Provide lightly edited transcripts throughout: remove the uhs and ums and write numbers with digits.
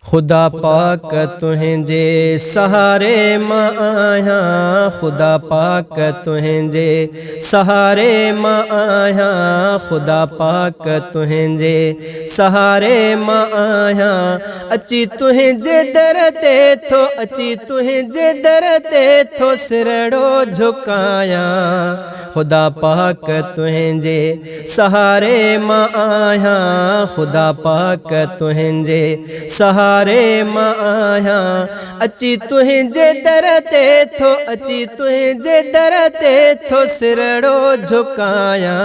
खुदा पाक तुझे सहारे मां आया, खुदा पाक तुझे सहारे मां आया, खुदा पाक तुझे सहारे मां आया। अची तुझे दर ते थो, अची तुझे दर ते थो सिरड़ो झुकाया। खुदा पाक तुझे सहारे मां आया, खुदा पाक तुझे सहारे मां आया। अची तुझे दर ते थो, अची तुझे दर ते थो सिरड़ो झुकाया।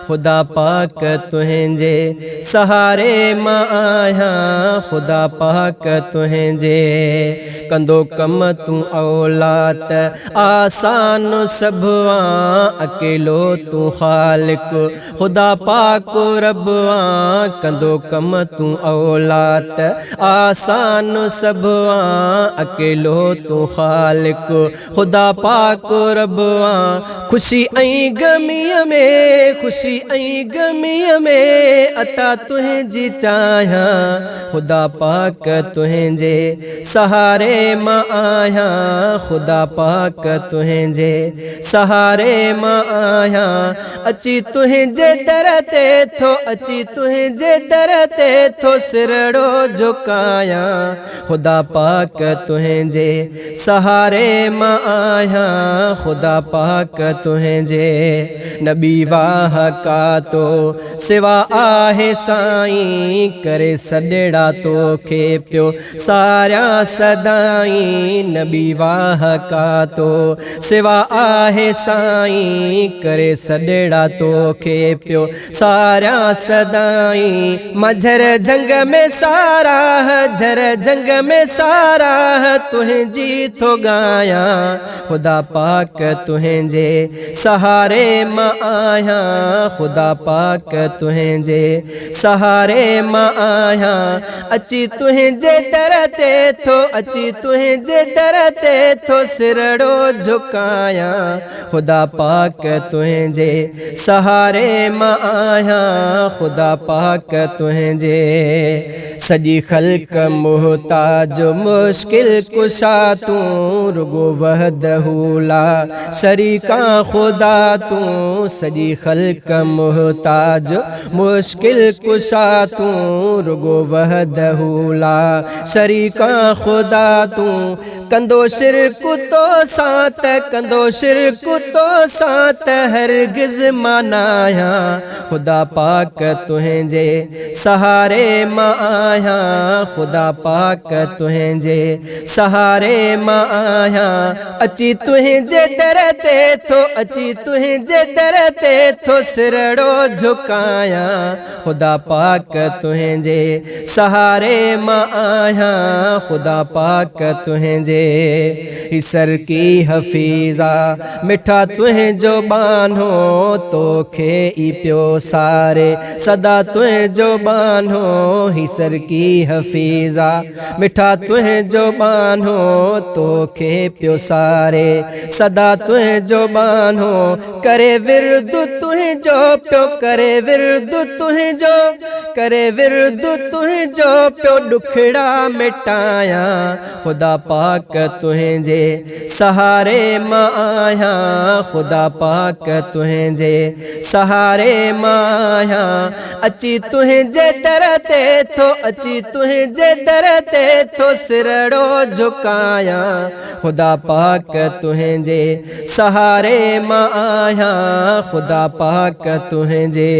खुदा पाक तुझे सहारे मां आया, खुदा पाक तुझे कंदो कम तू औलात आसान सबवा। अकेलो तू खालिक खुदा पाक रबवा, कंदो कम तू औलात आसान सबवा। अकेलो तू खालिक खुदा पाक रबवा। खुशी ऐं गमीअ में, खुशी ऐं गमीअ में अता तुझी चाहिया। खुदा पाक तुझे सहारे मां आया, खुदा पाक तुझे सहारे मां आया। अची तुझे दर ते थो, अची तुझे दर ते थो सिरड़ो झुकाया। खुदा पाक तुझे सहारे मां आया, खुदा पाक तुझे नबी वाह का तो सिवा आहे साईं। करे सॾड़ा तोखे पियो सारिया सदाई। नबी वाह का तो सिवा आहे साईं। करे सॾड़ा तोखे पियो सारिया सदाई। मझर जंग में सारा, झर जंग में सारा तुझी थो गाया। खुदा पाक तुझे सहारे मां आया, खुदा पाक तुझे सहारे मां आया। अची तुझे दर ते थो, अची तुझे दर ते थो सिरड़ो झुकाया। खुदा पाक तुझे सहारे मां आया, खुदा पाक तुझे सजी खल्क मुहताज मुश्किल कुशा तू। रुगो वहदहू ला शरीका खुदा तू। सजी खल्क मुहताज मुश्किल कुशा तू। रुगो वहदहू ला शरीका खुदा तू। कंदो शिरक तो सात, कंदो शिरक तो सात हरगिज़ मनाया। खुदा पाक तुझे सहारे मां आया, खुदा पाक तुझे सहारे मां आया। अची तुझे दर ते थो, अची तुझे दर ते थो सिरड़ो झुकाया। खुदा पाक तुझे सहारे मां आया, खुदा पाक तुझे सर की हफीज़ा मिठा तुझो बानो। तोखे ई पियो सारे सदा तुझो बानो। सर की हफीज़ा मिठा तुझो बानो। तोखे पियो सारे सदा तुझो बानो। करे विरद तुझो पियो, करे विरद तुझो, करे विरद तुझो पियो दुखड़ा मिटाया। खुदा पाक तुझे सहारे मां आया, खुदा पाक तुझे सहारे मां आया। अची तुझे दर ते थो, अची तुझे दर ते थो सिरड़ो झुकाया। खुदा पाक तुझे सहारे मां आया, खुदा पाक तुझे